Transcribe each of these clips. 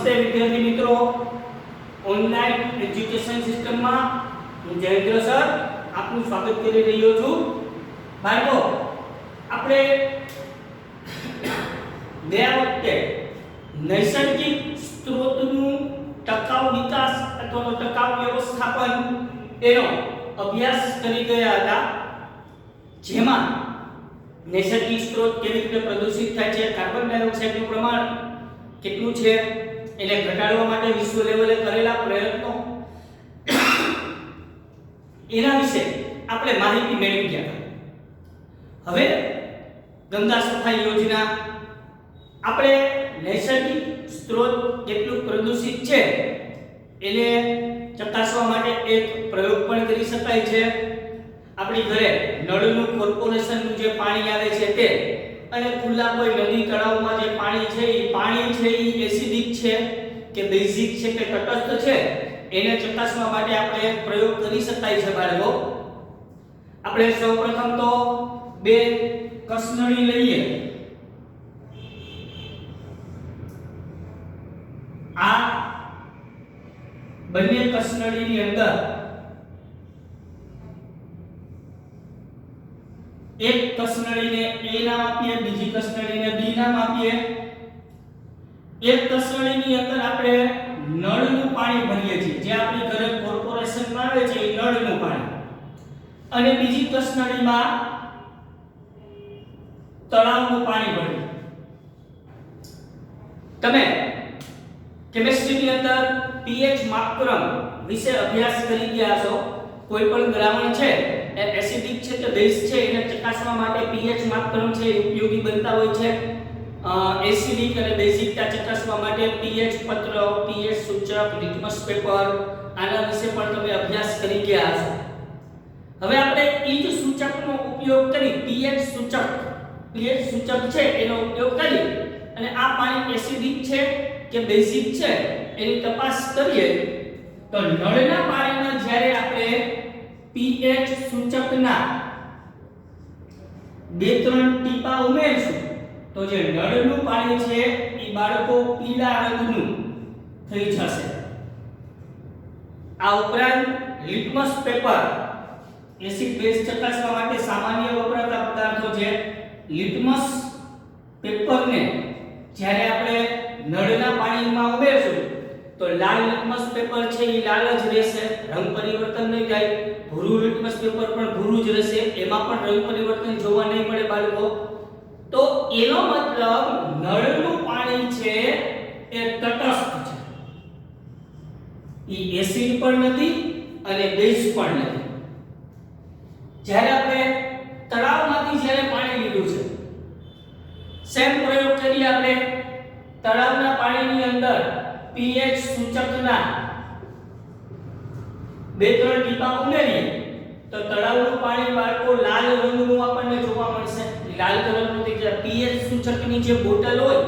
નમસ્તે વિદ્યાર્થી મિત્રો, ઓનલાઈન એજ્યુકેશન સિસ્ટમમાં હું જયેન્દ્ર સર આપનું સ્વાગત કરી રહ્યો છું. બાળકો, આપણે ગયા વખતે નૈસર્ગિક સ્ત્રોતનું ટકાઉ વિકાસ અથવા તો ટકાઉ વ્યવસ્થાપન એનો અભ્યાસ કરી ગયા હતા, જેમાં નૈસર્ગિક સ્ત્રોત કેવી રીતે પ્રદૂષિત થાય છે, કાર્બન ડાયોક્સાઇડનું પ્રમાણ કેટલું છે એને ઘટાડવા માટે વિશ્વ લેવલે કરેલા પ્રયત્નો એના વિશે આપણે માહિતી મેળવી ગયા. હવે ગંગા સફાઈ યોજના આપણે નૈસર્ગિક સ્ત્રોત કેટલું પ્રદૂષિત છે એને ચકાસવા માટે એક પ્રયોગ પણ કરી શકાય છે. આપણી ઘરે નળનું કોર્પોરેશનનું જે પાણી આવે છે તે અને ખુલ્લા કોઈ નદી તળાવમાં જે પાણી છે એ એસિડિક છે કે બેઝિક છે કે તટસ્થ છે એને ચકાસવા માટે આપણે એક પ્રયોગ કરી શકાય છે. બાળકો, આપણે સૌપ્રથમ તો બે કસનળી લઈએ. આ બંને કસનળીની અંદર એક કસનળીને A નામ આપીએ, બીજી કસનળીને B નામ આપીએ. એક કસનળીની અંદર આપણે નળનું પાણી ભરીએ છીએ, જે આપણી ઘરે કોર્પોરેશનમાં આવે છે એ નળનું પાણી, અને બીજી કસનળીમાં તળાવનું પાણી ભરીએ. તમે કેમિસ્ટ્રીની અંદર pH માપક્રમ વિશે અભ્યાસ કરી ગયા છો. કોઈ પણ દ્રાવણ છે એ એસિડિક છે કે બેઝ છે એને ચકાસવા માટે pH માપક્રમ છે એ ઉપયોગી બનતા હોય છે. એસિડિક અને બેઝિકતા ચકાસવા માટે pH પત્ર, pH સૂચક, લિટમસ પેપર આના વિશે પણ તમે અભ્યાસ કરી ગયા છો. હવે આપણે એ જ સૂચકનો ઉપયોગ કરી pH સૂચક છે એનો ઉપયોગ કરી અને આ પાણી એસિડિક છે કે બેઝિક છે એની તપાસ કરીએ તો નળના પાણીમાં જ્યારે આપણે pH સૂચકના 2-3 ટીપા ઉમેરશું તો જે નળનું પાણી છે એ બાળકો પીળા રંગનું થઈ જશે. આ ઉપરાંત લિટમસ પેપર એસિડ બેઝ ચકાસવા માટે સામાન્ય વપરાતા પદાર્થો છે. લિટમસ પેપરને જ્યારે આપણે નળના પાણીમાં ઉમેરશું તો લાલ લિટમસ પેપર છે એ લાલ જ રહેશે, રંગ પરિવર્તન નહીં થાય. ભૂરું લિટમસ પેપર પણ ભૂરું જ રહેશે, એમાં પણ રંગ પરિવર્તન જોવા નહીં મળે બાળકો. તો એનો મતલબ નળનું પાણી છે એ તટસ્થ છે, એ એસિડ પણ નથી અને બેઝ પણ નથી. જ્યારે આપણે તળાવમાંથી જ્યારે પાણી લીધું છે, સેમ પ્રયોગ કરીએ. આપણે તળાવના પાણીની અંદર pH સૂચકના 2-3 ટીપા ઉમેરીએ તો તળાવનું પાણી બાળકો લાલ રંગનું આપણને જોવા મળશે. લાલ કલરનું થઈ જાય. pH સૂચકની જે બોટલ હોય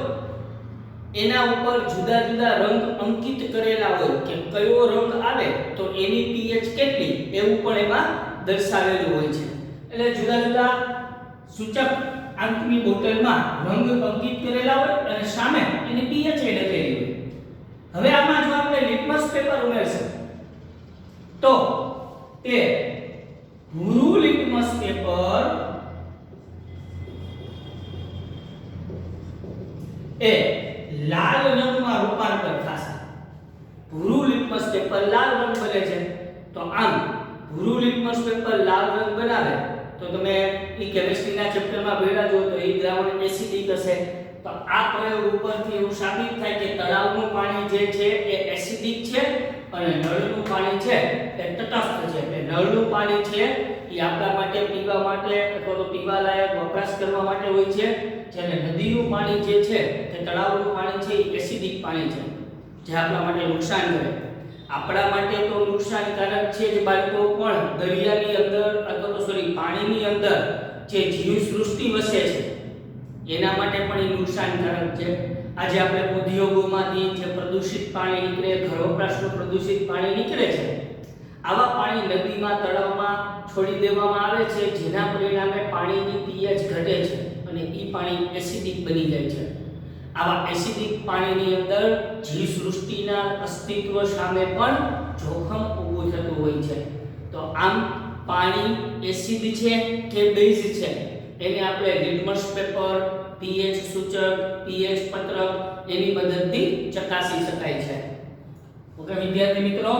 એના ઉપર જુદા જુદા રંગ અંકિત કરેલા હોય કે કયો રંગ આવે તો એની pH કેટલી એવું પણ એમાં દર્શાવેલું હોય છે. એટલે જુદા જુદા સૂચક આંકની બોટલમાં રંગ અંકિત કરેલા હોય અને સામે એની pH લખેલી હોય. હવે આમાં જો આપણે લિટમસ પેપર ઉમેરશું તો તે ભૂરું લિટમસ પેપર એ લાલ રંગમાં રૂપાંતર થશે. ભૂરું લિટમસ પેપર લાલ રંગ બને છે. તો આમ ભૂરું લિટમસ પેપર લાલ રંગ બનાવે તો તમે એ કેમિસ્ટ્રીના ચેપ્ટરમાં ભણ્યા છો તો એ દ્રાવણ એસિડિક હશે. તો આ પ્રયોગ ઉપરથી એવું સાબિત થાય કે તળાવનું પાણી જે છે એ એસિડિક છે અને નળનું પાણી છે એ તટસ્થ છે. એટલે નળનું પાણી છે એ આપણા માટે પીવા માટે અથવા તો પીવા લાયક વપરાશ કરવા માટે હોય છે, જ્યારે નદીનું પાણી જે છે તે તળાવનું પાણી છે એ એસિડિક પાણી છે, જે આપણા માટે નુકસાન કરે. આપણા માટે તો નુકસાનકારક છે જ બાળકો, પણ દરિયાની અંદર અથવા તો પાણીની અંદર જે જીવસૃષ્ટિ વસે છે એના માટે પણ એ નુકસાનકારક છે. આજે આપણે ઉદ્યોગોમાંથી જે પ્રદૂષિત પાણી નીકળે, ઘર વપરાશનું પ્રદૂષિત પાણી નીકળે છે, આવા પાણી નદીમાં, તળાવમાં છોડી દેવામાં આવે છે, જેના પરિણામે પાણીની pH ઘટે છે અને એ પાણી એસિડિક બની જાય છે. આવા એસિડિક પાણીની અંદર જીવસૃષ્ટિના અસ્તિત્વ સામે પણ જોખમ ઊભું થતું હોય છે. તો આમ પાણી એસિડ છે કે બેઝ છે એને આપણે લિટમસ પેપર, pH સૂચક, pH પત્રક એની મદદથી ચકાસી શકાય છે. ઓકે વિદ્યાર્થી મિત્રો,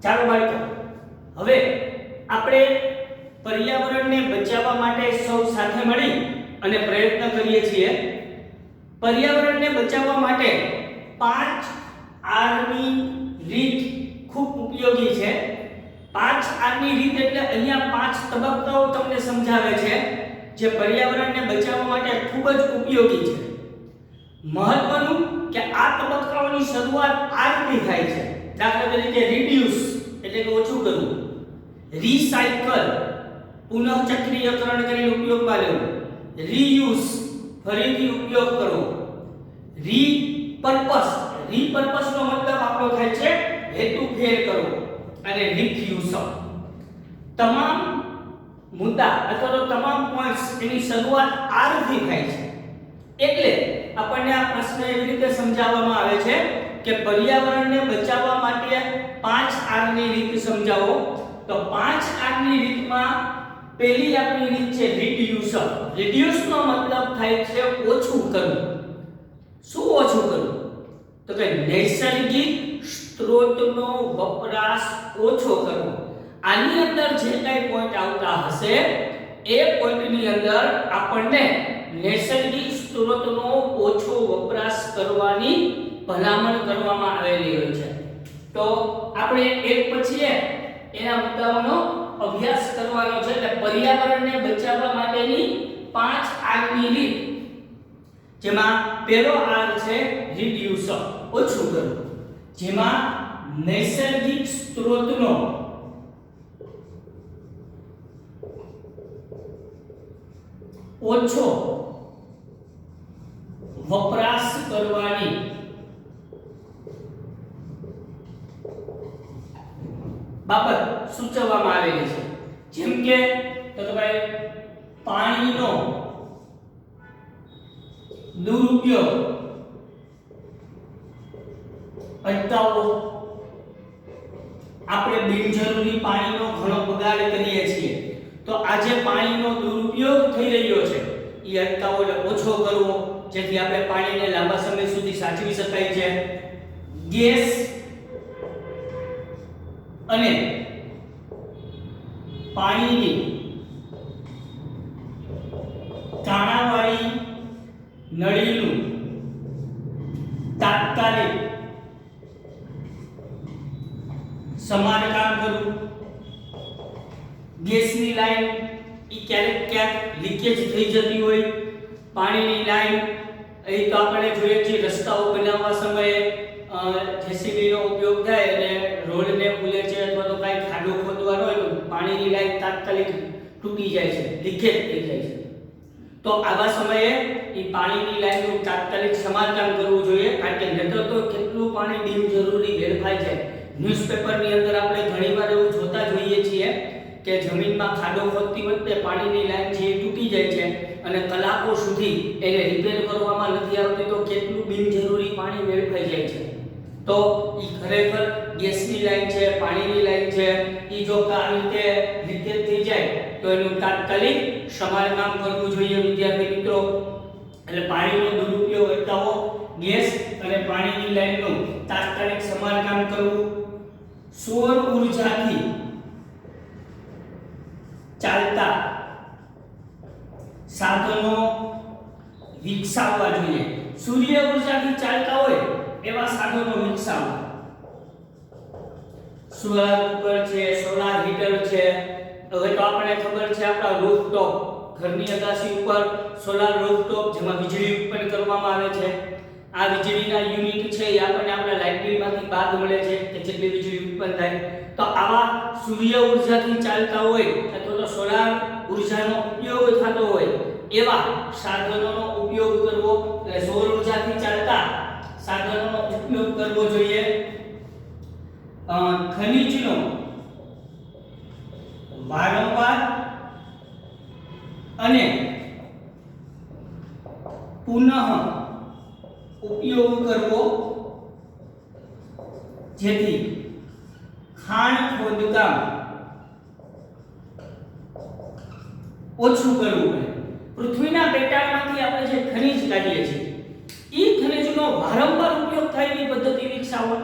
ચાલો બાળકો, હવે આપણે પર્યાવરણને બચાવવા માટે સૌ સાથે મળી અને પ્રયત્ન કરીએ છીએ. પર્યાવરણને બચાવવા માટે 5R ની રીત ખૂબ ઉપયોગી છે. 5R ની રીત એટલે અહીંયા 5 તબક્કાઓ તમને સમજાવે છે જે પર્યાવરણને બચાવવા માટે ખૂબ જ ઉપયોગી છે. મહત્વનું કે આ તબક્કાઓની શરૂઆત R થી થાય છે. દાખલા તરીકે રિડ્યુસ એટલે કે ઓછું કરવું, રિસાયકલ પુનઃચક્રીયકરણ કરીને ઉપયોગમાં લેવું, રીયુઝ ફરીથી ઉપયોગ કરવો, રીપર્પસ નો મતલબ આપણો થાય છે હેતુફેર કરવો, અને રિફ્યુઝ. તમામ મુદ્દા અથવા તો તમામ પોઈન્ટ્સ એની શરૂઆત R થી થાય છે. એટલે આપણને આ પ્રશ્ન એવી રીતે સમજાવવામાં આવે છે કે પર્યાવરણને બચાવવા માટે 5R ની રીત સમજાવો. તો 5R ની રીતમાં પહેલી આપણી રીત છે રિડ્યુસ. રિડ્યુસ નો મતલબ થાય છે ઓછું કરવું. શું ઓછું કરવું? તો કે નૈસર્ગિક સ્ત્રોતનો વપરાશ ઓછો કરવો. આની અંદર જે કાંઈ પોઈન્ટ આવતા હશે એ પોઈન્ટની અંદર આપણને નૈસર્ગિક સ્ત્રોતનો ઓછો વપરાશ કરવાની ભલામણ કરવામાં આવેલી હોય છે. તો આપણે એક પછી એક એના મુદ્દાઓનો અભ્યાસ કરવાનો છે. એટલે પર્યાવરણને બચાવવા માટેની 5R ની રીત, જેમાં પહેલો R છે રિડ્યુસ, ઓછું કરવું, જેમાં નૈસર્ગિક સ્ત્રોતનો ઓછો વપરાશ કરવાની બાબત સૂચવવામાં આવેલી છે. જેમ કે તો ભાઈ પાણીનો દુરુપયોગ અટકાવવો. આપણે બિનજરૂરી પાણીનો ઘણો બગાડ કરીએ છીએ, તો આજે પાણીનો દુરુપયોગ થઈ રહ્યો છે એ અટકાવવો એટલે ઓછો કરવો, જેથી આપણે પાણીને લાંબા સમય સુધી સાચવી શકાય છે. ગેસ અને પાણીની કાણાવાળી નળીનું તાત્કાલિક સમારકામ કરવું. ગેસની લાઈન ક્યાંક લીકેજ થઈ જતી હોય, પાણીની લાઈન અહીં તો આપણે જોઈએ છીએ રસ્તાઓ બનાવવા સમયે જેસીબીનો ઉપયોગ થાય અને રોડને ખુલે છે અથવા તો કાંઈ ખાડો ખોદવાનો હોય તો પાણીની લાઈન તાત્કાલિક તૂટી જાય છે, લીકેજ થઈ જાય છે. તો આવા સમયે એ પાણીની લાઈનનું તાત્કાલિક સમારકામ કરવું જોઈએ, કારણ કે નહીતર તો કેટલું પાણી બિનજરૂરી વેડફાઈ જાય. ન્યૂઝપેપરની અંદર આપણે ઘણીવાર એવું જોતા જોઈએ છીએ કે જમીનમાં ખાડો ખોદતી વખતે પાણીની લાઈન છે એ તૂટી જાય છે અને કલાકો સુધી એને રિપેર કરવામાં નથી આવતી, તો કેટલું બિનજરૂરી પાણી વેડફાઈ જાય છે. તો એ ખરેખર ગેસની લાઈન છે, પાણીની લાઈન છે, એ જો આવી રીતે લીકેજ થઈ જાય તો એનું તાત્કાલિક સમારકામ કરવું જોઈએ વિદ્યાર્થી મિત્રો. એટલે પાણીનો દુરુપયોગ અટકાવવો, ગેસ અને પાણીની લાઈનનું તાત્કાલિક સમારકામ કરવું. સૌર ઉર્જાથી ચાલતા સાધનો વિકસાવવા જોઈએ. સૂર્ય ઉર્જાથી ચાલતા હોય એવા સાધનો વિકસાવવા. સોલાર કુકર છે, સોલાર હીટર છે. હવે તો આપણે ખબર છે આપણા રૂફટોપ, ઘરની અગાસી ઉપર સોલાર રૂફટોપ જેમાં વીજળી ઉત્પન્ન કરવામાં આવે છે. આ વીજળીના યુનિટ છે એ આપણને આપણા લાઇબ્રેરીમાંથી બાદ મળે છે કે જેટલી વીજળી ઉત્પન્ન થાય. તો આવા સૂર્ય ઉર્જાથી ચાલતા હોય અથવા તો સોલાર ઉર્જાનો ઉપયોગ થતો હોય એવા સાધનોનો ઉપયોગ કરવો. એટલે સૌર ઉર્જાથી ચાલતા સાધનોનો ઉપયોગ કરવો કરવો જોઈએ, ખનિજનો વારંવાર અને પુનઃ ઉપયોગ કરવો, જેથી ખાણ ખોદકામ ઓછું કરવું પડે. પૃથ્વીના પેટાળમાંથી આપણે જે ખનિજ કાઢીએ છીએ એ ખનિજનો વારંવાર ઉપયોગ થાય એવી પદ્ધતિ વિકસાવો,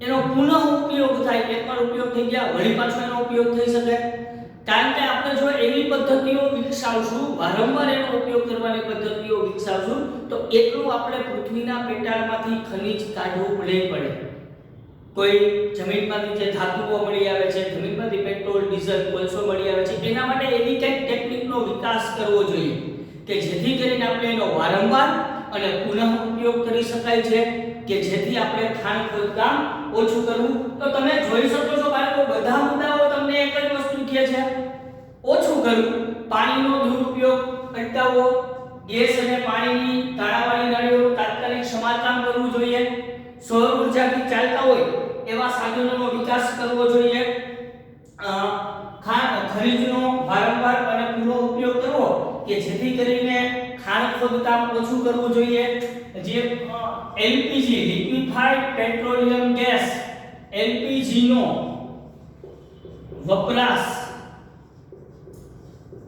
એનો પુનઃ ઉપયોગ થાય, એકવાર ઉપયોગ થઈ ગયા વળી પાછો એનો ઉપયોગ થઈ શકે. કારણ કે આપણે જો એવી પદ્ધતિઓ વિકસાવશું, વારંવાર એનો ઉપયોગ કરવાની પદ્ધતિઓ વિકસાવશું, તો એટલું આપણે પૃથ્વીના પેટાળમાંથી ખનિજ કાઢવું નહીં પડે. કોઈ જમીનમાંથી જે ધાતુઓ મળી આવે છે, જમીનમાંથી પેટ્રોલ, ડીઝલ, કોલસો મળી આવે છે, એના માટે એવી કંઈક ટેકનિકનો વિકાસ કરવો જોઈએ કે જેથી કરીને આપણે એનો વારંવાર અને પુનઃ ઉપયોગ કરી શકાય છે, કે જેથી આપણે ખાણ ખોદકામ ઓછું કરવું. તો તમે જોઈ શકો છો બાળકો, બધા મુદ્દાઓ તમને એક જ વસ્તુ કહે છે, ઓછું કરવું, પાણીનો દુરુપયોગ અટકાવવો, ગેસ અને પાણીની તાળાવાળી નળીઓનું તાત્કાલિક સમારકામ કરવું જોઈએ, સૌર ઉર્જાથી ચાલતા હોય એવા સાધનોનો વિકાસ કરવો જોઈએ, ખનિજનો વારંવાર અને પુનઃ ઉપયોગ કરવો કે જેથી કરીને ખાણ ખોદકામ ઓછું કરવું જોઈએ, જે LPG liquefied petroleum gas LPG નો વપરાશ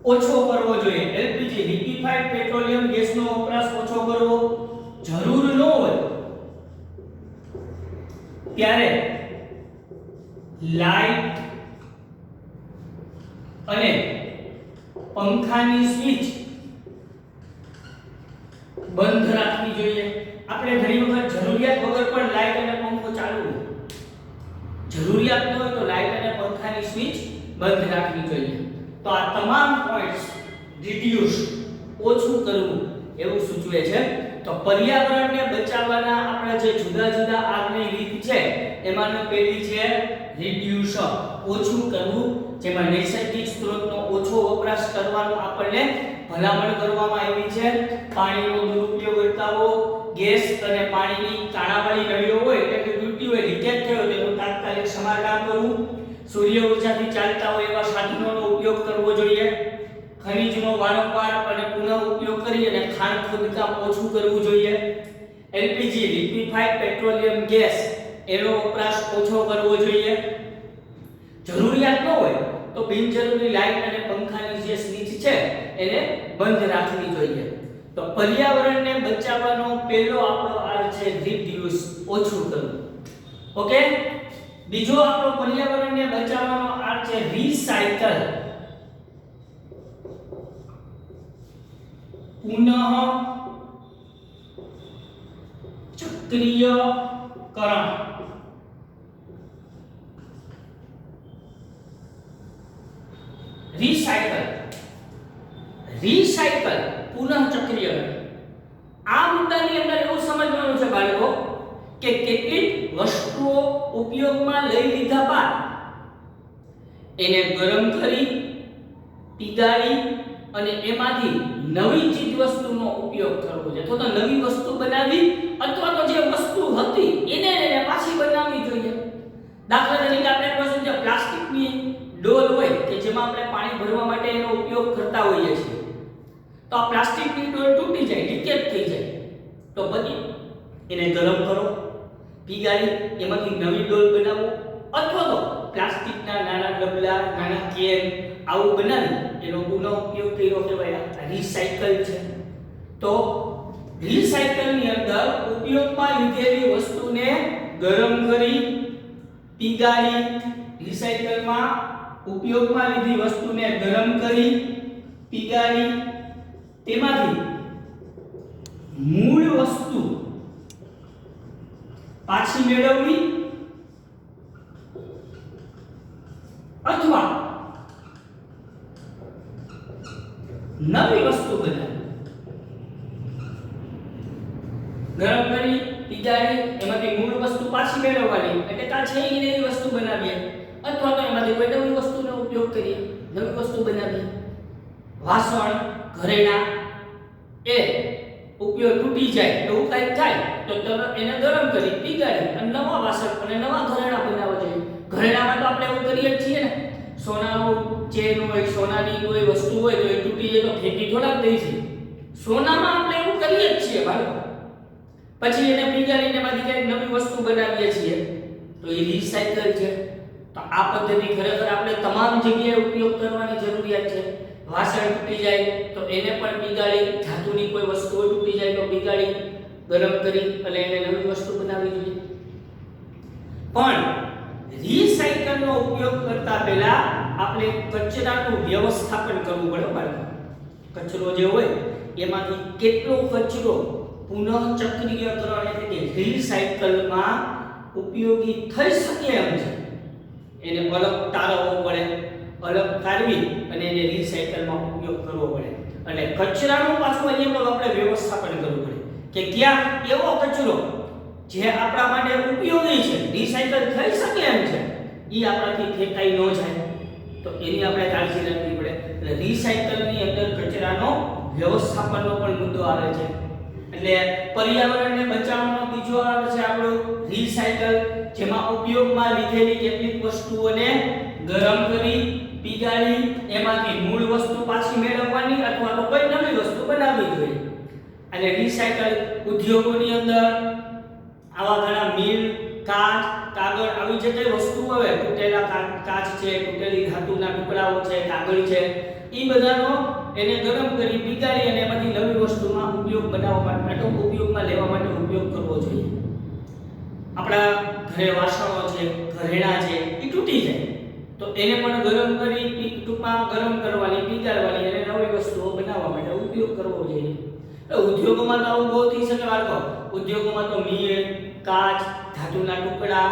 ઓછો કરવો જોઈએ, એલપીજી લિક્વિફાઈડ પેટ્રોલિયમ ગેસનો વપરાશ ઓછો કરવો, જરૂર ન હોય ત્યારે લાઈટ અને પંખાની સ્વિચ બંધ રાખવી જોઈએ. આપણે ઘણી વખત જરૂરિયાત વગર પણ લાઈટ અને પંખો ચાલુ હોય, જરૂરિયાત ન હોય તો લાઈટ અને પંખાની સ્વિચ બંધ રાખવી જોઈએ. તો આ તમામ પોઈન્ટ્સ રિડ્યુસ ઓછું કરવું એવું સૂચવે છે. તો પર્યાવરણને બચાવવાના આપણા જે જુદા જુદા આગની રીત છે એમાંની પહેલી છે રિડ્યુસ, ઓછું કરવું, જેમાં નૈસર્ગિક સ્ત્રોતનો ઓછો વપરાશ કરવાનો આપણને ભલામણ કરવામાં આવી છે. પાણીનો દુરુપયોગ અટકાવવો, ગેસ અને પાણીની કાણાવાળી નળીઓ હોય એટલે કે તૂટી હોય, લીકેજ થયો તેનું તાત્કાલિક સમારકામ કરવું, સૂર્ય ઉર્જાથી ચાલતા હોય એવા સાધનોનો ઉપયોગ કરવો જોઈએ, ખનિજનો વારંવાર અને પુનઃ ઉપયોગ કરી અને ખાણ ખોદકામ ઓછું કરવું જોઈએ, એલપીજી લિક્વિફાઈડ પેટ્રોલિયમ ગેસ એનો વપરાશ ઓછો કરવો જોઈએ, જરૂરિયાત ન હોય તો બિનજરૂરી લાઈટ અને પંખાની જે સ્વિચ છે એને બંધ રાખવી જોઈએ. તો પર્યાવરણને બચાવવાનો પહેલો આપણો આ છે રિડ્યુસ, ઓછું કરવું. ઓકે, બીજો આપણો પર્યાવરણને બચાવવાનો આ છે રીસાયકલ, પુનઃ ચક્રીયકરણ. રીસાયકલ પુનઃ ચક્રીયકરણ. આ મુદ્દાની અંદર એવું સમજવાનું છે બાળકો કે કેટલીક વસ્તુઓ ઉપયોગમાં લઈ લીધા બાદ એને ગરમ કરી, પીગાળી અને એમાંથી નવી ચીજ વસ્તુનો ઉપયોગ કરવો છે. તો નવી વસ્તુ બનાવી અથવા તો જે વસ્તુ હતી એને પાછી બનાવવી જોઈએ. દાખલા તરીકે આપણે કહું જે પ્લાસ્ટિકની ડોલ હોય કે જેમાં આપણે પાણી ભરવા માટે એનો ઉપયોગ કરતા હોઈએ છીએ, તો આ પ્લાસ્ટિકની ડોલ તૂટી જાય, લીકેજ થઈ જાય, તો પછી એને ગરમ કરો, પીગાળી એમાંથી નવી ડોલ બનાવો, અથવા તો પ્લાસ્ટિકના નાના ડબલા, નાના કેન આવું બનાવી એનો પુનઃ ઉપયોગ કર્યો કહેવાય, રીસાયકલ છે. તો રીસાયકલની અંદર ઉપયોગમાં લીધેલી વસ્તુને ગરમ કરી, પીગાળી, રીસાયકલમાં ઉપયોગમાં લીધી વસ્તુને ગરમ કરી, પીગાળી તેમાંથી મૂળ વસ્તુ પાછી મેળવવી અથવા નવી વસ્તુ બનાવવી. ગરમ કરી, પીગાળી એમાંથી મૂળ વસ્તુ પાછી મેળવવાની એટલે કે છે એની વસ્તુ બનાવીએ, અથવા તો એમાંથી કોઈ નવી વસ્તુનો ઉપયોગ કરીએ, નવી વસ્તુ બનાવીએ. વાસણ, ઘરેણાં એ ઉપયોગ તૂટી જાય એવું કંઈક થાય તો તરત એને ગરમ કરી પીગાડી અને નવા વાસણ અને નવા ઘરેણા બનાવવા જોઈએ. ઘરેણામાં તો આપણે એવું કરીએ જ છીએ ને, સોનાનું ચેન હોય, સોનાની કોઈ વસ્તુ હોય તો એ તૂટી જાય તો ફેંકી થોડાક દઈએ છીએ. સોનામાં આપણે એવું કરીએ જ છીએ બાળકો. પછી એને પીગાડીને એમાંથી કંઈક નવી વસ્તુ બનાવીએ છીએ તો એ રિસાયકલ છે. તો આ પદ્ધતિ ખરેખર આપણે તમામ જગ્યાએ ઉપયોગ કરવાની જરૂરિયાત છે. વાસણ તૂટી જાય તો એને પણ પીગાડી, ધાતુની કોઈ વસ્તુ તૂટી જાય તો પીગાડી ગરમ કરી અને એને નવી વસ્તુ બનાવવી જોઈએ. પણ રિસાયકલનો ઉપયોગ કરતા પહેલા આપણે કચરાનું વ્યવસ્થાપન કરવું પડે બાળકો. કચરો જે હોય એમાંથી કેટલો કચરો પુનઃચક્રીયકરણ એટલે કે રિસાયકલમાં ઉપયોગી થઈ શકે એમ છે એને અલગ તારવવો પડે, અલગ તારવી અને એને રિસાયકલમાં ઉપયોગ કરવો પડે. અને કચરાનું પાછું અહીંયા પણ આપણે વ્યવસ્થાપન કરવું પડે કે ક્યાં એવો કચરો જે આપણા માટે ઉપયોગી છે, રિસાયકલ થઈ શકે એમ છે, એ આપણાથી ફેંકાઈ ન જાય તો એની આપણે કાળજી રાખવી પડે. એટલે રિસાયકલની અંદર કચરાનો વ્યવસ્થાપનનો પણ મુદ્દો આવે છે. એટલે પર્યાવરણને બચાવવાનો બીજો આવે છે આપણો રિસાયકલ, જેમાં ઉપયોગમાં લીધેલી કેટલીક વસ્તુઓને ગરમ કરી પીગાળી એમાંથી મૂળ વસ્તુ પાછી મેળવવાની અથવા તો કોઈ નવી વસ્તુ બનાવવી જોઈએ. અને રિસાયકલ ઉદ્યોગોની અંદર આવા ઘણા મિલ, કાચ, કાગળ આવી જે કઈ વસ્તુઓ આવે, તૂટેલા કાચ છે, તૂટેલી ધાતુના ટુકડાઓ છે, કાગળ છે, એ બધાનો એને ગરમ કરી પીગાળી અને એમાંથી નવી વસ્તુમાં ઉપયોગ બનાવવા માટે ઉપયોગમાં લેવા માટે ઉપયોગ કરવો જોઈએ. આપણા ઘરે વાસણો છે, ઘરેણા છે, એ તૂટી જાય તો એને પણ ગરમ કરી ટૂંકમાં ગરમ કરવાની, પીગાળવાની અને નવી વસ્તુઓ બનાવવા માટે ઉપયોગ કરવો જોઈએ. ઉદ્યોગોમાં તો આવું બહુ થઈ શકે બાળકો. ઉદ્યોગોમાં તો મિલ, કાચ, ધાતુના ટુકડા,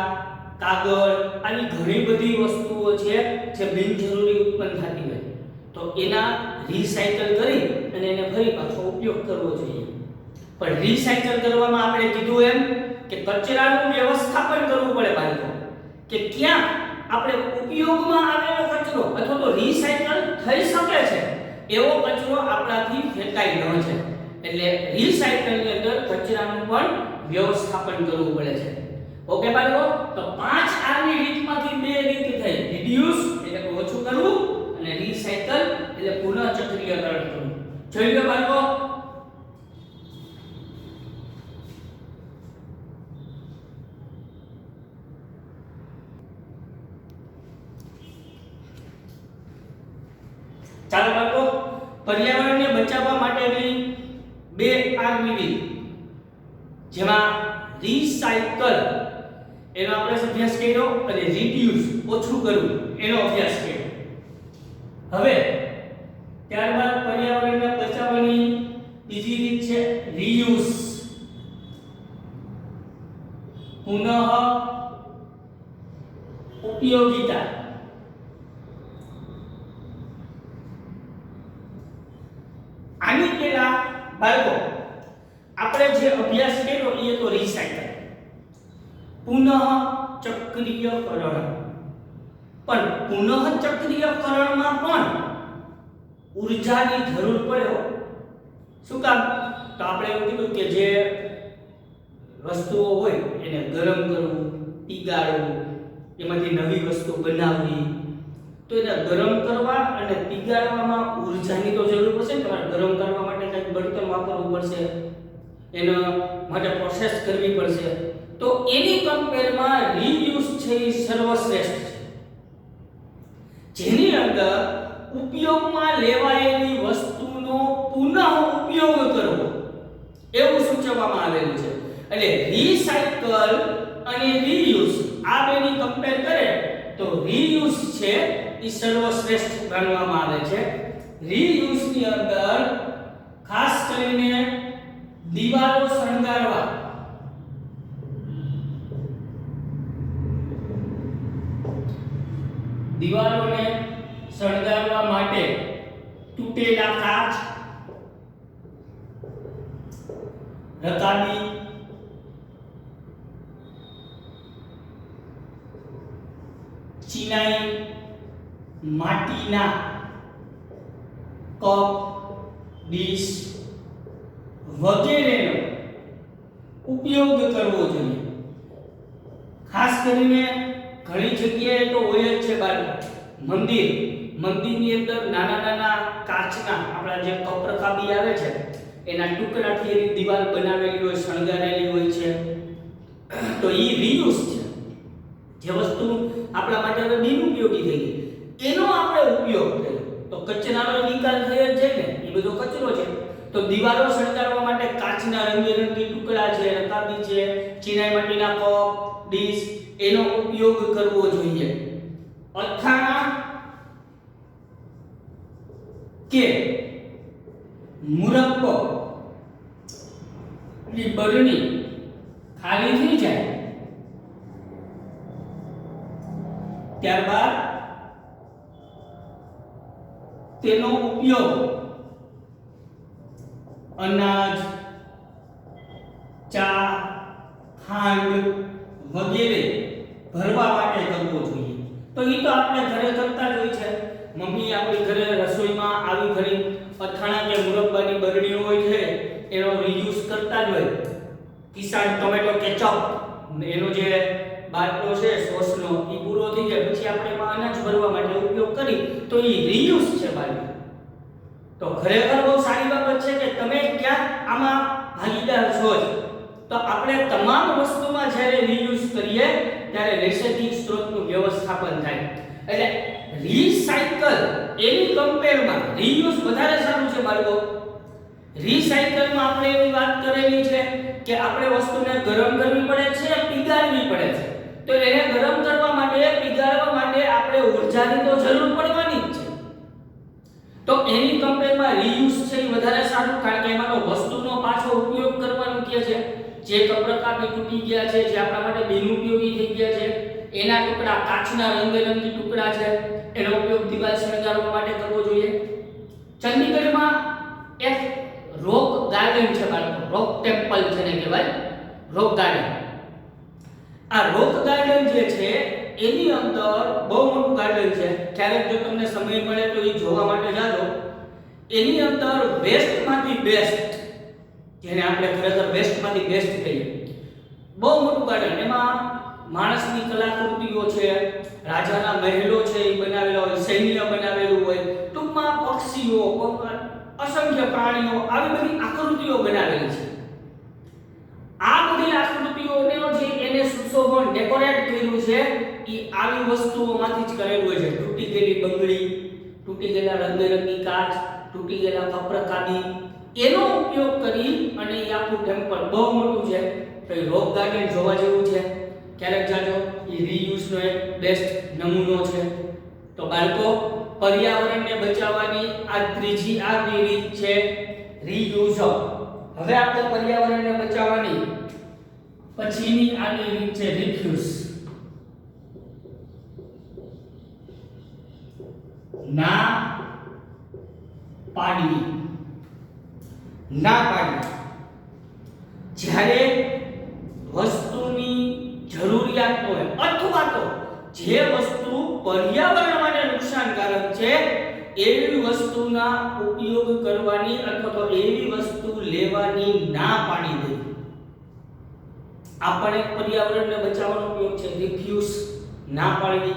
કાગળ આવી ઘણી બધી વસ્તુઓ છે જે બિનજરૂરી ઉત્પન્ન થતી હોય તો એના રિસાયકલ કરી અને એને ફરી પાછો ઉપયોગ કરવો જોઈએ. પણ રિસાયકલ કરવામાં આપણે કીધું એમ કે કચરાનું વ્યવસ્થાપન કરવું પડે બાળકો. કે ક્યાં આપણે ઉપયોગમાં આવેલો કચરો અથવા તો રિસાયકલ થઈ શકે છે એવો કચરો આપણાથી ફેંકાઈ ન જાય. એટલે રિસાયકલની અંદર કચરાનું પણ વ્યવસ્થાપન કરવું પડે છે. ઓકે બાળકો, તો 5 આની રીતમાંથી 2 રીત થઈ. રિડ્યુસ એટલે કે ઓછું કરવું અને રિસાયકલ એટલે પુનઃચક્રીયકરણ કરવું. જોઈ લો બાળકો. ચાલો બાળકો, પર્યાવરણને બચાવવા માટેની 2 આરવીવી જેમાં રિસાયકલ એનો આપણે અભ્યાસ કર્યો અને રિડ્યુસ ઓછું કરવું એનો અભ્યાસ કર્યો. હવે ત્યારબાદ પર્યાવરણને બચાવવાની બીજી રીત છે રીયુઝ, પુનઃ ઉપયોગિતા. આની પહેલા બાળકો આપણે જે અભ્યાસ કર્યો એ તો રિસાયકલ, પુનઃ ચક્રીયકરણ. પણ પુનઃ ચક્રીયકરણમાં પણ ઊર્જાની જરૂર પડે. શું કામ? તો આપણે એવું કીધું કે જે વસ્તુઓ હોય એને ગરમ કરવું, પીગાળવું, એમાંથી નવી વસ્તુ બનાવવી. તો એને ગરમ કરવા અને પીગાળવામાં ઊર્જાની તો જરૂર પડશે ને. તમારે ગરમ કરવા માટે કંઈક બળતણ વાપરવું પડશે, એના માટે પ્રોસેસ કરવી પડશે. તો એની કમ્પેરમાં રીયુઝ છે એ સર્વશ્રેષ્ઠ છે, જેની અંદર ઉપયોગમાં લેવાયેલી વસ્તુનો પુનઃ ઉપયોગ કરવો એવું સૂચવવામાં આવેલું છે. એટલે રિસાયકલ અને રીયુઝ આ બેની કમ્પેર કરે તો રીયુઝ છે એ સર્વશ્રેષ્ઠ ગણવામાં આવે છે. રીયુઝ ની અંદર ખાસ કરીને દીવાલો શણગારવા, દીવાલોને શણગારવા માટે તૂટેલા કાચ, રકાબી, ચિનાઈ, માટીના કપ, ડીશ, વગેરેનો ઉપયોગ કરવો જોઈએ. ખાસ કરીને ઘણી જગ્યાએ તો હોય જ છે બાળકો, મંદિરની અંદર નાના નાના કાચના આપણા જે કપરખાબી આવે છે એના ટુકડાથી એની દીવાલ બનાવેલી હોય, શણગારેલી હોય છે. તો એ રીયુઝ છે. જે વસ્તુ આપણા માટે હવે બિનઉપયોગી થઈ ગઈ એનો આપણે ઉપયોગ કરીએ તો કચરાનો નિકાલ થઈ જ છે ને, એ બધો કચરો છે. તો દીવાલો શણગારવા માટે કાચના રંગબેરંગી ટુકડા છે, રકાબી છે, ચિનાઈ માટીના કપ, ડીશ એનો ઉપયોગ કરવો જોઈએ. અથાણા કે મુરબ્બો ની બરણી ખાલી થઈ જાય ત્યારબાદ તેનો ઉપયોગ અનાજ, ચા, ખાંડ વગેરે ભરવા માટે કરવો જોઈએ. તો એ તો આપણે ઘરે કરતા જ હોય છે. મમ્મી આપણી ઘરે રસોઈમાં આવી ઘણી અથાણા કે મુરબ્બાની બરણીઓ હોય છે એનો રીયુઝ કરતા જ હોય. કિસાન ટોમેટો કેચઅપ એનો જે બાટલો છે સોસનો એ પૂરો થઈ જાય પછી આપણે એમાં અનાજ ભરવા માટે ઉપયોગ કરી તો એ રીયુઝ છે બાળકો. તો ખરેખર બહુ સારી બાબત છે કે તમે ક્યાં આમાં ભાગીદાર છો. તો આપણે તમામ વસ્તુમાં જ્યારે રીયુઝ કરીએ ત્યારે નૈસર્ગિક સ્ત્રોતનું વ્યવસ્થાપન થાય. એટલે રીસાયકલ એની કમ્પેરમાં રીયુઝ વધારે સારું છે બાળકો. રીસાયકલમાં આપણે એવી વાત કરેલી છે કે આપણે વસ્તુને ગરમ કરવી પડે છે, પીગાળવી પડે છે. તો એને ગરમ કરવા માટે, પીગાળવા માટે આપણે ઊર્જાની તો જરૂર પડવાની જ છે. તો એની કમ્પેરમાં રીયુઝ છે એ વધારે સારું, કારણ કે એમાં તો વસ્તુનો પાછો ઉપયોગ કરવાનું કહે છે. જે કપરખાબી તૂટી ગયા છે, જે આપણા માટે બિનઉપયોગી થઈ ગયા છે, એના ટુકડા કાચના રંગબેરંગી ટુકડા છે એનો ઉપયોગ દિવાલ શણગારવા માટે કરવો જોઈએ. ચંદીગઢમાં એક રોક ગાર્ડન છે બાળકો, રોક ટેમ્પલ જેને કહેવાય, રોક ગાર્ડન. આ રોક ગાર્ડન જે છે એની અંદર બહુ મોટું ગાર્ડન છે. ક્યારેક જો તમને સમય મળે તો એ જોવા માટે જાજો. એની અંદર વેસ્ટમાંથી બેસ્ટ, જેને આપણે ખરેખર વેસ્ટમાંથી બેસ્ટ કહીએ, બહુ મોટું ગાર્ડન. એમાં માણસની કલાકૃતિઓ છે, રાજાના મહેલો છે એ બનાવેલા હોય, સૈન્ય બનાવેલું હોય, ટૂંકમાં પક્ષીઓ, અસંખ્ય પ્રાણીઓ, આવી બધી આકૃતિઓ બનાવેલી છે. આ બધી આકૃતિઓને જે એને સુશોભન ડેકોરેટ કર્યું છે એ આવી વસ્તુઓમાંથી જ કરેલું હોય છે. તૂટી ગયેલી બંગડી, તૂટી ગયેલા રંગબેરંગી કાચ, તૂટી ગયેલા કપરખાબી એનો ઉપયોગ કરી અને એ આખું ટેમ્પલ બહુ મોટું છે. તો એ રોક ગાર્ડન જોવા જેવું છે, ક્યારેક જાજો. એ રીયુઝનો એક બેસ્ટ નમૂનો છે. તો બાળકો, પર્યાવરણને બચાવવાની આ ત્રીજી આગવી રીત છે રીયુઝ. હવે આપણે પર્યાવરણને બચાવવાની પછીની આગવી રીત છે રિફ્યુઝ. ના પાડવી. ના પાડવી. જ્યારે વસ્તુની જરૂરિયાત હોય અથવા તો જે વસ્તુ પર્યાવરણ માટે નુકસાનકારક છે એવી વસ્તુના ઉપયોગ કરવાની અથવા તો એવી વસ્તુ લેવાની ના પાડી દેવી. આપણે પર્યાવરણને બચાવવાનો ઉપયોગ છે રિફ્યુઝ, ના પાડવી.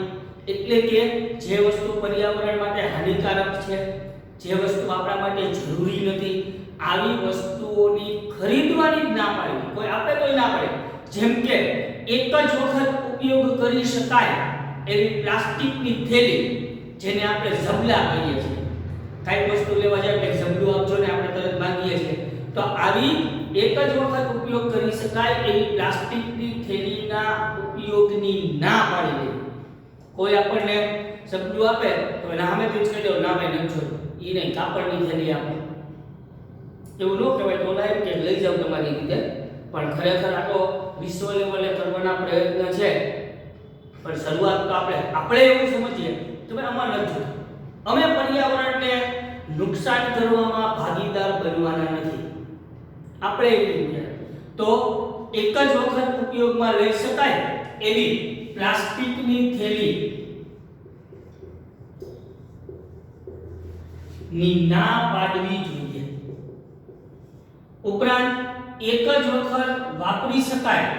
એટલે કે જે વસ્તુ પર્યાવરણ માટે હાનિકારક છે, જે વસ્તુ આપણા માટે જરૂરી નથી, આવી વસ્તુઓની ખરીદવાની જ ના પાડવી. કોઈ આપે તોય ના પાડે. જેમ કે એક જ વખત ઉપયોગ કરી શકાય એવી પ્લાસ્ટિકની થેલી, જેને આપણે ઝબલા કહીએ છીએ. કઈ વસ્તુ લેવા જાય કે ઝબલું આપજો ને આપણે તરત માંગીએ છીએ. તો આવી એક જ વખત ઉપયોગ કરી શકાય એવી પ્લાસ્ટિકની થેલીના ઉપયોગની ના પાડી દેવી. કોઈ આપણને ઝબલું આપે તો એના સામે જ કહી દો, ના ભાઈ નંચો, ઈ નહીં, કાપડની થેલી આપો. એવું ન કહેવાય તો લાઈવ કે લઈ જાવ તમારી રીતે. પણ ખરેખર આ તો વિશ્વ લેવલે કરવાના પ્રયત્ન છે. પણ શરૂઆત તો આપણે એવું સમજીએ કે ભાઈ અમારે નથી, અમે પર્યાવરણને નુકસાન કરવામાં ભાગીદાર બનવાના નથી. આપણે એવું તો એક જ વખત ઉપયોગમાં લઈ શકાય એવી પ્લાસ્ટિકની થેલી ની ના પાડવી જોઈએ. ઉપરાંત એક જ વખત વાપરી શકાય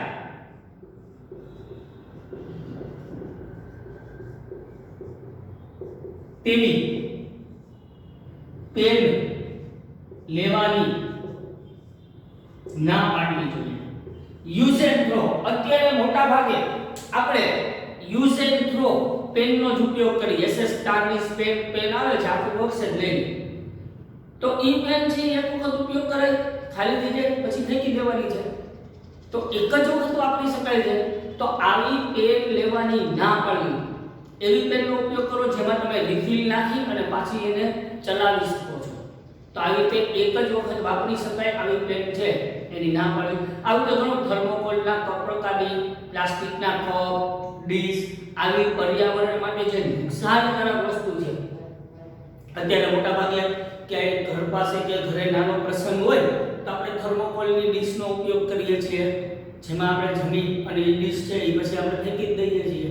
તેવી પેન લેવાની ના પાડવી જોઈએ. યુઝ એન્ડ થ્રો, અત્યારે મોટા ભાગે આપણે યુઝ એન્ડ થ્રો પેનનો જ ઉપયોગ કરીએ. એસએસ સ્ટારની પેન આવે છે, આખું બોક્સ જ લઈ તો ઈ પેન છે એક વખત ઉપયોગ કરાય, ખાલી થઈ જાય પછી ફેંકી દેવાની છે. તો એક જ વખત વાપરી શકાય છે. તો આવી પેન લેવાની ના પાડવી. એવી પેનનો ઉપયોગ કરો જેમાં તમે રિફિલ નાખી અને પાછી એને ચલાવી શકો છો. તો આવી રીતે એક જ વખત વાપરી શકાય આવી પેન છે એની ના પાડવી. આવું તો ઘણું થર્મોકોલના કપ પ્રકારની, પ્લાસ્ટિકના કપ, ડીશ આવી પર્યાવરણ માટે જે નુકસાનકારક વસ્તુ છે. અત્યારે મોટા ભાગે ક્યાંય ઘર પાસે કે ઘરે નાનો પ્રસંગ હોય તો આપણે થર્મોકોલની ડીશનો ઉપયોગ કરીએ છીએ, જેમાં આપણે જમી અને એ ડીશ છે એ પછી આપણે ફેંકી જ દઈએ છીએ.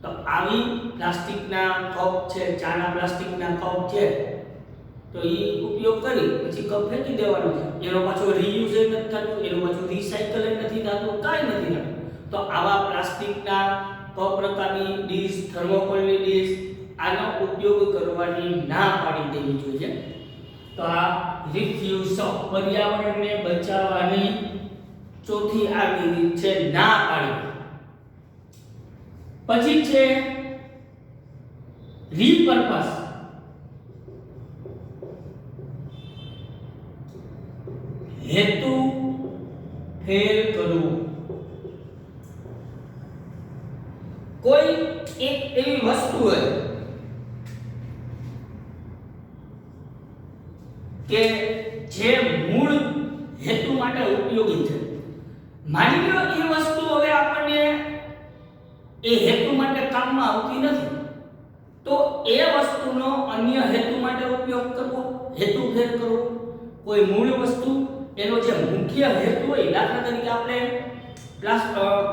તો આવી પ્લાસ્ટિકના કપ છે, ચાના પ્લાસ્ટિકના કપ છે, તો એ ઉપયોગ કરી પછી કપ ફેંકી દેવાનો છે. એનો પાછો રીયુઝ નથી થતો, એનો પાછો રિસાયકલ નથી થતું, કાંઈ નથી થતું. તો આવા પ્લાસ્ટિકના કપ પ્રકારની ડીશ, થર્મોકોલની ડીશ આનો ઉપયોગ કરવાની ના પાડી દેવી જોઈએ. તો આ રિફ્યુઝ, પર્યાવરણને બચાવવાની ચોથી આગવી રીત છે ના પાડવી. પછી છે રીપર્પસ. હેતુ ફેર કરવું. કોઈ એક એવી વસ્તુ હોય કે જે મૂળ હેતુ માટે ઉપયોગી છે. માની લો એ વસ્તુ હવે આપણને એ હેતુ માટે કામમાં આવતી નથી, તો એ વસ્તુનો અન્ય હેતુ માટે ઉપયોગ કરવો, હેતુ ફેર કરવો. કોઈ મૂળ વસ્તુ એનો જે મુખ્ય હેતુ હોય, દાખલા તરીકે આપણે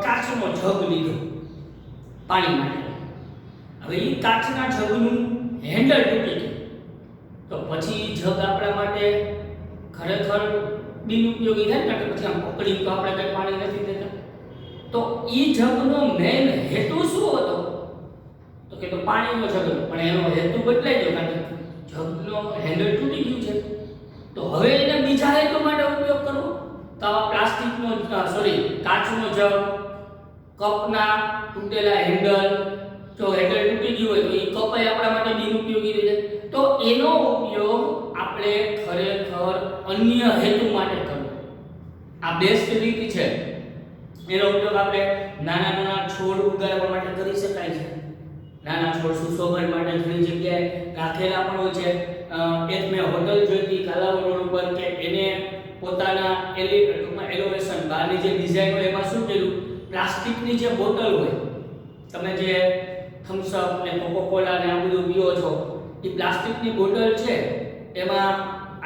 કાચનો જગ લીધો પાણી માટે, હવે એ કાચના જગનું હેન્ડલ તૂટી ગયું તો પછી જગ આપણા માટે ખરેખર બિનઉપયોગી થાય, કારણ કે પછી આમ પકડી તો આપણે કઈ પાણી નથી દેતા. તો એ જગનો મેઇન હેતુ શું હતો? તો કે તો પાણીનો જગ, પણ એનો હેતુ બદલાઈ ગયો, કારણ કે જગનો હેન્ડલ તૂટી ગયું છે. તો હવે એને બીજા હેતુ માટે ઉપયોગ કરવો. તો આ પ્લાસ્ટિકનો કાચનો જગ, કપના તૂટેલા હેન્ડલ, જો હેન્ડલ તૂટી ગયું હોય તો એ કપ આપણા માટે બિનઉપયોગી રહે. તો એનો ઉપયોગ આપણે ખરેખર અન્ય હેતુ માટે કરવો. આ બેસ્ટ રીત છે. એનો ઉપયોગ આપણે નાના નાના છોડ ઉગાડવા માટે કરી શકાય છે. નાના છોડ સુશોભન માટે ઘણી જગ્યાએ રાખેલા પણ હોય છે. એક મેં હોટલ જોઈ હતી કાલાવડ રોડ ઉપર કે એને પોતાના એલિવેશન બહારની જે ડિઝાઇન હોય એમાં શું કર્યું, પ્લાસ્ટિકની જે બોટલ હોય, તમે જે થમ્સ અપ ને કોકોકોલા ને આ બધું પીઓ છો, એ પ્લાસ્ટિકની બોટલ છે એમાં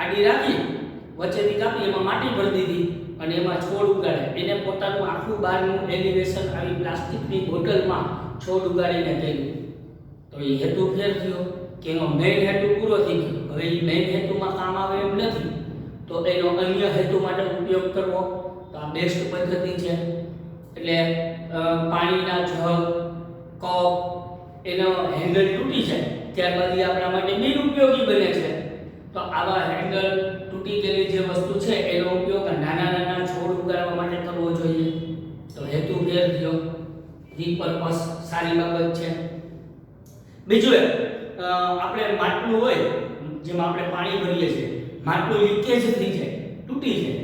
આડી રાખી વચ્ચેથી કાપી એમાં માટી ભરી દીધી અને એમાં છોડ ઉગાડે. એને પોતાનું આખું બહારનું એલિવેશન આવી પ્લાસ્ટિકની બોટલમાં છોડ ઉગાડીને કર્યું. તો એ હેતુ ફેર થયો કે એનો મેઇન હેતુ પૂરો થઈ ગયો. હવે એ મેઇન હેતુમાં કામ આવે એમ નથી, તો એનો અન્ય હેતુ માટે ઉપયોગ કરવો. તો આ બેસ્ટ પદ્ધતિ છે. એટલે પાણીના જગ, કપ, એનો હેન્ડલ તૂટી જાય ત્યારબાદ એ આપણા માટે બિનઉપયોગી બને છે. તો આવા હેન્ડલ તૂટી ગયેલી જે વસ્તુ છે એનો ઉપયોગ નાના નાના છોડ ઉગાડવા માટે કરવો જોઈએ. તો હેતુ ફેર થયો, રીપર્પસ સારી બાબત છે. બીજું આપણે માટલું હોય જેમાં આપણે પાણી ભરીએ છીએ, માટલું લીકેજ થઈ જાય, તૂટી જાય,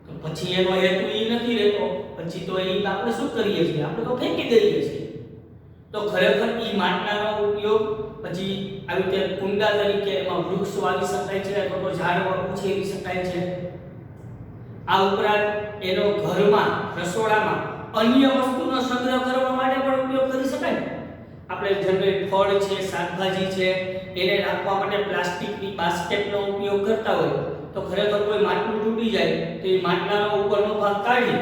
તો પછી એનો હેતુ એ નથી રહેતો. પછી તો એ આપણે શું કરીએ છીએ? આપણે તો ફેંકી દઈએ છીએ. તો ખરેખર એ માટલાનો ઉપયોગ પછી આવી રીતે કુંડા તરીકે એમાં વૃક્ષ વાવી શકાય છે અથવા તો ઝાડ ઉછેરી શકાય છે. આ ઉપરાંત એનો ઘરમાં, રસોડામાં અન્ય વસ્તુનો સંગ્રહ કરવા માટે પણ ઉપયોગ કરી શકાય. આપણે જનરલ ફળ છે, શાકભાજી છે, એને રાખવા માટે પ્લાસ્ટિકની બાસ્કેટનો ઉપયોગ કરતા હોય, તો ખરેખર કોઈ માટલું તૂટી જાય તો એ માટલાનો ઉપરનો ભાગ કાઢી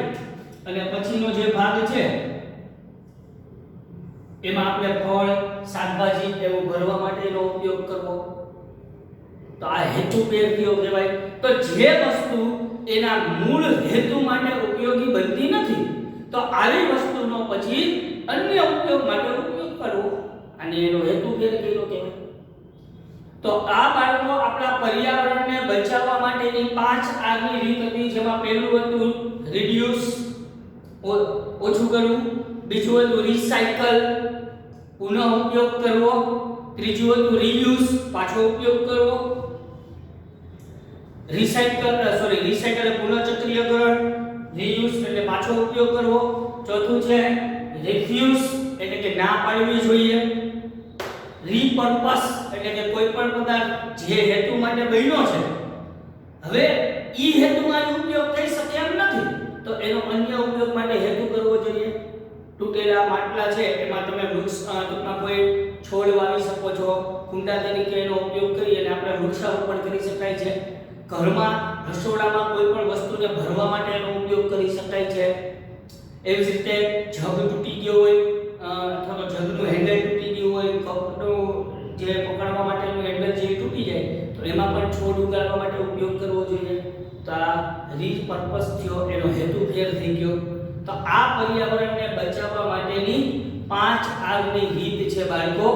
અને પછીનો જે ભાગ છે એમાં આપણે ફળ, શાકભાજી એવું ભરવા માટેનો ઉપયોગ કરવો. તો તો આ હેતુફેર થયો કહેવાય. તો જે વસ્તુ એના મૂળ હેતુ માટે ઉપયોગી બનતી નથી તો આવી વસ્તુનો પછી અન્ય ઉપયોગ માટે ઉપયોગ કરવો અને એનો હેતુફેર થયો કહેવાય. તો આ બાળકો આપણા પર્યાવરણને બચાવવા માટેની 5 આગની રીત હતી, જેમાં પહેલું હતું રિડ્યુસ, ઓછું કરવું, બીજું હતું રિસાયકલ, પુનઃ ઉપયોગ કરવો, ત્રીજું હતું રીયુઝ, પાછો ઉપયોગ કરવો, રિસાયકલ પુનઃચક્રીયકરણ, રીયુઝ એટલે પાછો ઉપયોગ કરવો, ચોથું છે રિફ્યુઝ એટલે કે ના પાડવી જોઈએ, રીપર્પસ એટલે કે કોઈ પણ પદાર્થ જે હેતુ માટે બન્યો છે હવે ઈ હેતુમાં ઉપયોગ થઈ શકે એમ નથી તો એનો અન્ય ઉપયોગ માટે હેતુ કરવો જોઈએ. તૂટેલા માટલા છે એમાં તમે વૃક્ષ ટૂંકમાં કોઈ છોડ વાવી શકો છો, કુંડા તરીકે એનો ઉપયોગ કરી અને આપણે વૃક્ષારોપણ કરી શકાય છે. ઘરમાં રસોડામાં કોઈ પણ વસ્તુને ભરવા માટે એનો ઉપયોગ કરી શકાય છે. એવી જ રીતે જગ તૂટી ગયો હોય અથવા તો જગનું હેન્ડલ તૂટી ગયું હોય, કપનું જે પકડવા માટેનું હેન્ડલ જે તૂટી જાય તો એમાં પણ છોડ ઉગાડવા માટે ઉપયોગ કરવો જોઈએ. તો આ રીપર્પસ થયો, એનો હેતુ ફેર થઈ ગયો. તો આ પર્યાવરણને બચાવવા માટેની 5 આગની રીત છે બાળકો,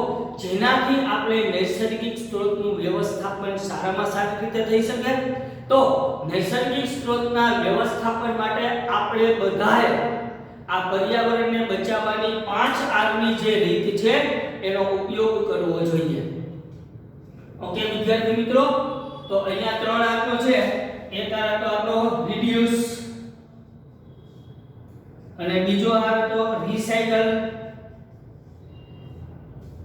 જેનાથી આપણે નૈસર્ગિક સ્ત્રોતનું વ્યવસ્થાપન સારામાં સારી રીતે થઈ શકે. તો નૈસર્ગિક સ્ત્રોતના વ્યવસ્થાપન માટે આપણે બધાએ આ પર્યાવરણને બચાવવાની 5 આગની જે રીત છે એનો ઉપયોગ કરવો જોઈએ. ઓકે વિદ્યાર્થી મિત્રો, તો અહીંયા 3 આગનો છે. એક આગ તો આપણો રિડ્યુસ અને બીજો આગ તો રિસાયકલ.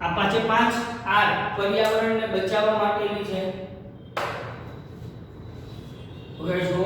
આ 5 આગ પર્યાવરણને બચાવવા માટેની છે. હવે જો